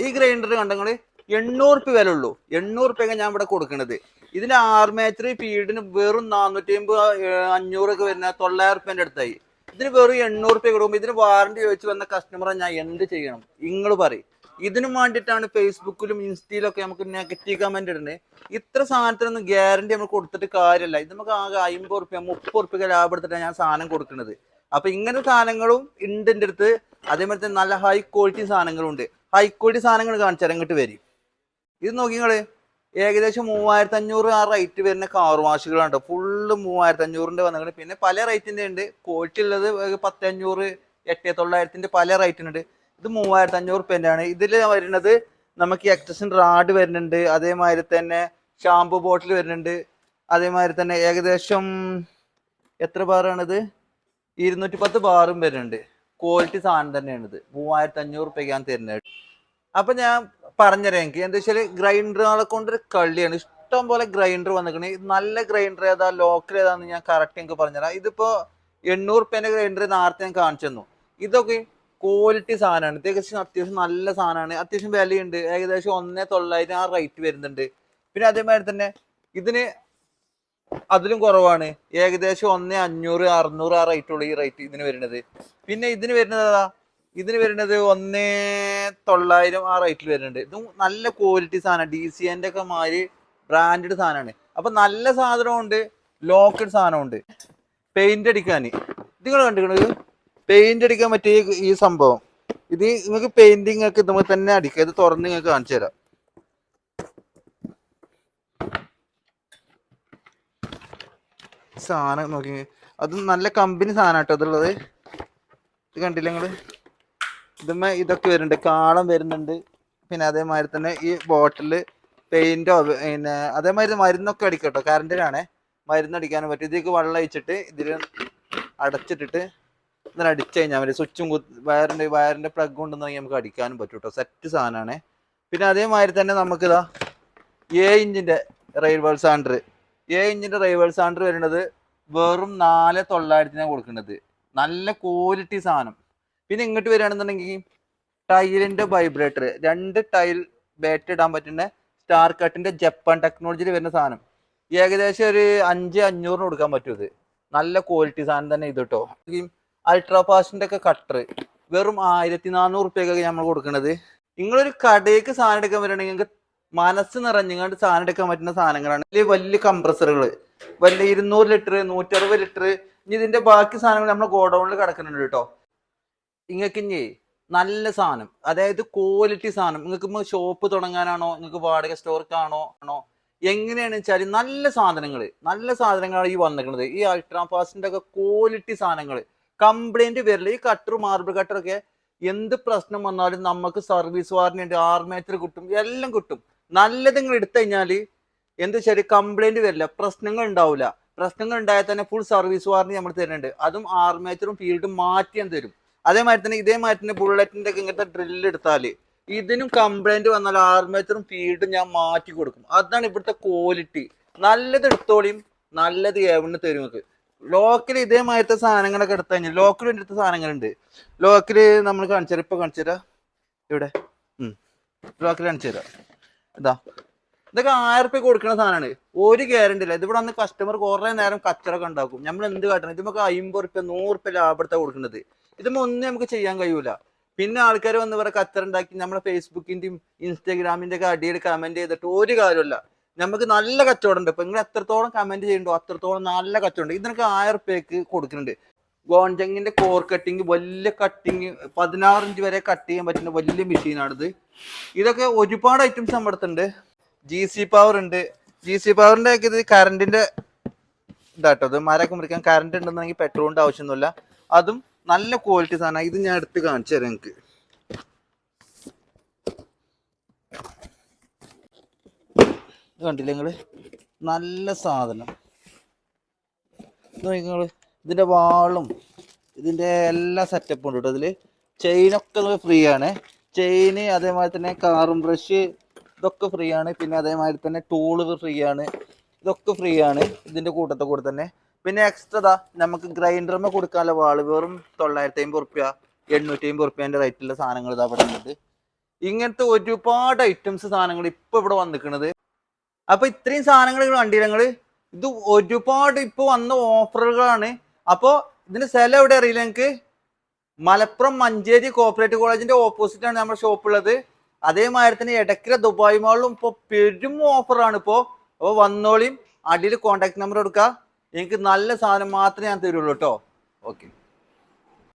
ഈ ഗ്രൈൻഡർ കണ്ടങ്ങള് 800 വില ഉള്ളൂ. 800 ഞാൻ ഇവിടെ കൊടുക്കണത്. ഇതിന് ആർമേച്ചർ ഫീൽഡിന് വെറും 450 500 ഒക്കെ വരുന്ന 900 അടുത്തായി. ഇതിന് വെറും 800 കൊടുക്കുമ്പോൾ ഇതിന് വാറണ്ടി ചോദിച്ചു വന്ന കസ്റ്റമറെ ഞാൻ എന്ത് ചെയ്യണം നിങ്ങൾ പറയും. ഇതിനും വേണ്ടിയിട്ടാണ് ഫേസ്ബുക്കിലും ഇൻസ്റ്റയിലൊക്കെ നമുക്ക് നെഗറ്റീവ് കമന്റ് ഇടുന്നത്. ഇത്ര സാധനത്തിനൊന്നും ഗ്യാരണ്ടി നമ്മൾ കൊടുത്തിട്ട് കാര്യമല്ല. ഇത് നമുക്ക് ആകെ 50 30 ലാഭം എടുത്തിട്ടാണ് ഞാൻ സാധനം കൊടുക്കുന്നത്. അപ്പൊ ഇങ്ങനെ സാധനങ്ങളും ഉണ്ട് എൻ്റെ അടുത്ത്. അതേപോലെ തന്നെ നല്ല ഹൈ ക്വാളിറ്റി സാധനങ്ങളും ഉണ്ട്. ഹൈ ക്വാളിറ്റി സാധനങ്ങൾ കാണിച്ചാൽ ഇങ്ങോട്ട് വരും. ഇത് നോക്കിങ്ങള് ഏകദേശം 3500 ആ റേറ്റ് വരുന്ന കാർ വാഷുകളുണ്ട്. ഫുള്ള് 3500 വന്നിട്ടുണ്ട്. പിന്നെ പല റേറ്റിന്റെ ഉണ്ട്. ക്വാളിറ്റി ഉള്ളത് 10500 8900 പല റേറ്റിനുണ്ട്. ഇത് 3500 ആണ്. ഇതിൽ വരുന്നത് നമുക്ക് എക്സ്റ്റൻഷൻ റാഡ് വരുന്നുണ്ട്. അതേമാതിരി തന്നെ ഷാമ്പു ബോട്ടിൽ വരുന്നുണ്ട്. അതേമാതിരി തന്നെ ഏകദേശം എത്ര ബാറാണിത് 210 ബാറും വരുന്നുണ്ട്. ക്വാളിറ്റി സാധനം തന്നെയാണിത്. 3500 ഞാൻ തരുന്നത്. അപ്പൊ ഞാൻ പറഞ്ഞുതരാം. എനിക്ക് എന്താ വെച്ചാൽ ഗ്രൈൻഡറുകളെ കൊണ്ടൊരു കളിയാണ്. ഇഷ്ടം പോലെ ഗ്രൈൻഡർ വന്നിക്കണേ. നല്ല ഗ്രൈൻഡർ ഏതാ ലോക്കൽ ഏതാന്ന് ഞാൻ കറക്റ്റ് എനിക്ക് പറഞ്ഞുതരാം. ഇതിപ്പോ 800 ഗ്രൈൻഡർ നേരത്തെ ഞാൻ കാണിച്ചു തന്നു. ഇതൊക്കെ ക്വാളിറ്റി സാധനമാണ്. ഏകദേശം അത്യാവശ്യം നല്ല സാധനമാണ്. അത്യാവശ്യം വിലയുണ്ട്. ഏകദേശം 1900 ആ റേറ്റ് വരുന്നുണ്ട്. പിന്നെ അതേമാതിരി തന്നെ ഇതിന് അതിലും കുറവാണ്. ഏകദേശം 1500 600 ആ റേറ്റ് ഉള്ളൂ ഈ റേറ്റ് ഇതിന് വരുന്നത്. പിന്നെ ഇതിന് വരുന്നത് ഇതിന് വരുന്നത് 1900 ആ റേറ്റിൽ വരുന്നുണ്ട്. ഇതും നല്ല ക്വാളിറ്റി സാധനം. DCന്റെ ഒക്കെ മാതിരി ബ്രാൻഡഡ് സാധനമാണ്. അപ്പൊ നല്ല സാധനമുണ്ട്, ലോക്കൽ സാധനമുണ്ട്. പെയിന്റ് അടിക്കാൻ നിങ്ങൾ കണ്ടിരിക്കണത് പെയിന്റ് അടിക്കാൻ പറ്റിയ ഈ സംഭവം. ഇത് നിങ്ങൾക്ക് പെയിന്റിങ് ഒക്കെ ഇതുമ്പോൾ തന്നെ അടിക്കുക. ഇത് തുറന്ന് നിങ്ങൾക്ക് കാണിച്ചു തരാം. സാധനം നോക്കി, അത് നല്ല കമ്പനി സാധനം കേട്ടോ അതുള്ളത്. ഇത് കണ്ടില്ല നിങ്ങള്? ഇതുമ്മ ഇതൊക്കെ വരുന്നുണ്ട്, കാളം വരുന്നുണ്ട്. പിന്നെ അതേമാതിരി തന്നെ ഈ ബോട്ടില് പെയിന്റോ പിന്നെ അതേമാതിരി മരുന്നൊക്കെ അടിക്കട്ടോ. കറണ്ടിനാണേ മരുന്ന് അടിക്കാനും പറ്റും. ഇതിലേക്ക് വെള്ളം ഒഴിച്ചിട്ട് ഇതിൽ അടച്ചിട്ടിട്ട് ഇതിന് അടിച്ചു കഴിഞ്ഞാൽ മതി. സ്വിച്ചും വയറിന്റെ പ്ലഗ് കൊണ്ടുവന്നെങ്കിൽ നമുക്ക് അടിക്കാനും പറ്റും കേട്ടോ. സെറ്റ് സാധനമാണ്. പിന്നെ അതേമാതിരി തന്നെ നമുക്കിതാ 7 ഇഞ്ചിന്റെ റെയിൽവേ സാൻഡർ 7 ഇഞ്ചിന്റെ റെയിൽവേ സാൻഡർ വരുന്നത് വെറും 4900 കൊടുക്കുന്നത്. നല്ല ക്വാളിറ്റി സാധനം. പിന്നെ ഇങ്ങോട്ട് വരികയാണെന്നുണ്ടെങ്കിൽ ടൈലിന്റെ വൈബ്രേറ്റർ 2 ടൈൽ ബാറ്റ് ഇടാൻ പറ്റുന്ന സ്റ്റാർ കട്ടിന്റെ ജപ്പാൻ ടെക്നോളജിയിൽ വരുന്ന സാധനം. ഏകദേശം ഒരു 5500 കൊടുക്കാൻ പറ്റും. ഇത് നല്ല ക്വാളിറ്റി സാധനം തന്നെ ഇത് കേട്ടോ. അൾട്രാ ഫാസ്റ്റിന്റെ ഒക്കെ കട്ടർ വെറും 1400 നമ്മൾ കൊടുക്കുന്നത്. നിങ്ങളൊരു കടയ്ക്ക് സാധനം എടുക്കാൻ വരികയാണെങ്കിൽ നിങ്ങൾക്ക് മനസ്സ് നിറഞ്ഞുകൊണ്ട് സാധനം എടുക്കാൻ പറ്റുന്ന സാധനങ്ങളാണ്. വലിയ കംപ്രസറുകൾ വലിയ 200 ലിറ്റർ 160 ലിറ്റർ. ഇനി ഇതിന്റെ ബാക്കി സാധനങ്ങൾ നമ്മൾ ഗോഡൌണിൽ കിടക്കുന്നുണ്ട് കേട്ടോ. നിങ്ങൾക്ക് ഇനി നല്ല സാധനം, അതായത് ക്വാളിറ്റി സാധനം. നിങ്ങൾക്ക് ഷോപ്പ് തുടങ്ങാനാണോ, നിങ്ങൾക്ക് വാടക സ്റ്റോർക്കാണോ എങ്ങനെയാണെന്ന് വെച്ചാൽ നല്ല സാധനങ്ങളാണ് ഈ വന്നിരിക്കുന്നത്. ഈ അൾട്രാ ഫാസ്റ്റിന്റെ ഒക്കെ ക്വാളിറ്റി സാധനങ്ങൾ. കംപ്ലൈന്റ് വരില്ല. ഈ കട്ടർ മാർബിൾ കട്ടറൊക്കെ എന്ത് പ്രശ്നം വന്നാലും നമുക്ക് സർവീസ് വാറന്റി, ആർമേച്ചർ കിട്ടും, എല്ലാം കിട്ടും. നല്ലത് നിങ്ങൾ എടുത്തു കഴിഞ്ഞാൽ എന്ത് വെച്ചാൽ കംപ്ലൈന്റ് വരില്ല, പ്രശ്നങ്ങൾ ഉണ്ടാവില്ല. പ്രശ്നങ്ങൾ ഉണ്ടായാൽ തന്നെ ഫുൾ സർവീസ് വാറന്റി നമ്മൾ തരുന്നുണ്ട്. അതും ആർമേച്ചറും ഫീൽഡും മാറ്റിയാൻ തരും. അതേമാതിരി തന്നെ ഇതേമാതിരി തന്നെ ബുള്ളറ്റിന്റെ ഒക്കെ ഇങ്ങനത്തെ ഡ്രില്ല് എടുത്താൽ ഇതിനും കംപ്ലൈന്റ് വന്നാൽ ആർമേച്ചറും ഫീൽഡും ഞാൻ മാറ്റി കൊടുക്കും. അതാണ് ഇവിടുത്തെ ക്വാളിറ്റി. നല്ലത് എടുത്തോളിയും, നല്ലത് എവിടെ തരും നിങ്ങൾക്ക്. ലോക്കല് ഇതേമാതിരത്തെ സാധനങ്ങളൊക്കെ എടുത്തു കഴിഞ്ഞാൽ ലോക്കൽ എടുത്ത സാധനങ്ങളുണ്ട്. ലോക്കല് നമ്മൾ കാണിച്ചുതരാം. ഇപ്പൊ കാണിച്ചുതരാം. ഇവിടെ ലോക്കൽ കാണിച്ചുതരാം. ഇതാ ഇതൊക്കെ 1000 കൊടുക്കുന്ന സാധനമാണ്. ഒരു ഗ്യാരണ്ടി ഇല്ല. ഇതിവിടെ വന്ന് കസ്റ്റമർ കുറെ നേരം കച്ചറൊക്കെ ഉണ്ടാക്കും. നമ്മൾ എന്ത് കാട്ടണം? ഇത് നമുക്ക് 50 100 ലാഭത്താണ് കൊടുക്കുന്നത്. ഇതുമ്പോൾ ഒന്നും നമുക്ക് ചെയ്യാൻ കഴിയൂല. പിന്നെ ആൾക്കാർ വന്ന് ഇവിടെ കച്ചറ ഉണ്ടാക്കി നമ്മളെ ഫേസ്ബുക്കിന്റെയും ഇൻസ്റ്റാഗ്രാമിന്റെ ഒക്കെ അടിയിൽ കമന്റ് ചെയ്തിട്ട് ഒരു കാര്യമില്ല. നമുക്ക് നല്ല കച്ചവടം ഉണ്ട്. ഇപ്പൊ നിങ്ങൾ എത്രത്തോളം കമന്റ് ചെയ്യുന്നുണ്ടോ അത്രത്തോളം നല്ല കച്ചവടം ഉണ്ട്. ഇതിനൊക്കെ 1000 കൊടുക്കുന്നുണ്ട്. ഗോൺജങ്ങിന്റെ കോർ കട്ടിങ്, വലിയ കട്ടിങ് 16 ഇഞ്ച് വരെ കട്ട് ചെയ്യാൻ പറ്റുന്ന വലിയ മെഷീനാണിത്. ഇതൊക്കെ ഒരുപാട് ഐറ്റംസ് നമ്മുടെ അടുത്തുണ്ട്. GC പവർ ഉണ്ട്. GC പവറിന്റെ ഒക്കെ ഇത് കറണ്ടിന്റെ ഇതാട്ടോ. ഇത് മരമൊക്കെ മുറിക്കാൻ കറണ്ട് ഉണ്ടെന്നുണ്ടെങ്കിൽ പെട്രോളിന്റെ ആവശ്യമൊന്നുമില്ല. അതും നല്ല ക്വാളിറ്റി സാധനം. ഇത് ഞാൻ എടുത്ത് കാണിച്ചു തരാം. എനിക്ക് കണ്ടില്ലേ നിങ്ങള്? നല്ല സാധനം. നിങ്ങള് ഇതിന്റെ വാളും ഇതിന്റെ എല്ലാ സെറ്റപ്പും ഉണ്ട് കേട്ടോ. ഇതില് ചെയിനൊക്കെ ഫ്രീ ആണ്. ചെയിന് അതേമാതിരി തന്നെ കാറും ബ്രഷ് ഇതൊക്കെ ഫ്രീ ആണ്. പിന്നെ അതേമാതിരി തന്നെ ടൂള് ഫ്രീ ആണ്. ഇതൊക്കെ ഫ്രീ ആണ് ഇതിന്റെ കൂട്ടത്തെ കൂടെ തന്നെ. പിന്നെ എക്സ്ട്രാ നമുക്ക് ഗ്രൈൻഡറിന് കൊടുക്കാനുള്ള വാള് വെറും 950 850 റേറ്റിലുള്ള സാധനങ്ങൾ ഇതാ ഇവിടെ ഉണ്ട്. ഇങ്ങനത്തെ ഒരുപാട് ഐറ്റംസ് സാധനങ്ങൾ ഇപ്പൊ ഇവിടെ വന്നിക്കണത്. അപ്പൊ ഇത്രയും സാധനങ്ങൾ കണ്ടില്ല നിങ്ങള്, ഇത് ഒരുപാട് ഇപ്പൊ വന്ന ഓഫറുകളാണ്. അപ്പൊ ഇതിന്റെ സ്ഥലം എവിടെ അറിയില്ല നിങ്ങൾക്ക്? മലപ്പുറം മഞ്ചേരി കോപ്പറേറ്റീവ് കോളേജിന്റെ ഓപ്പോസിറ്റ് ആണ് നമ്മുടെ ഷോപ്പ് ഉള്ളത്. അതേമാതിരി തന്നെ എടക്കര ദുബായ് മാളിലും ഇപ്പൊ പെരും ഓഫറാണ് ഇപ്പോ. അപ്പൊ വന്നോളിയും, അടിയിൽ കോൺടാക്ട് നമ്പർ കൊടുക്കുക. എനിക്ക് നല്ല സാധനം മാത്രമേ ഞാൻ തരുള്ളൂ കേട്ടോ. ഓക്കെ.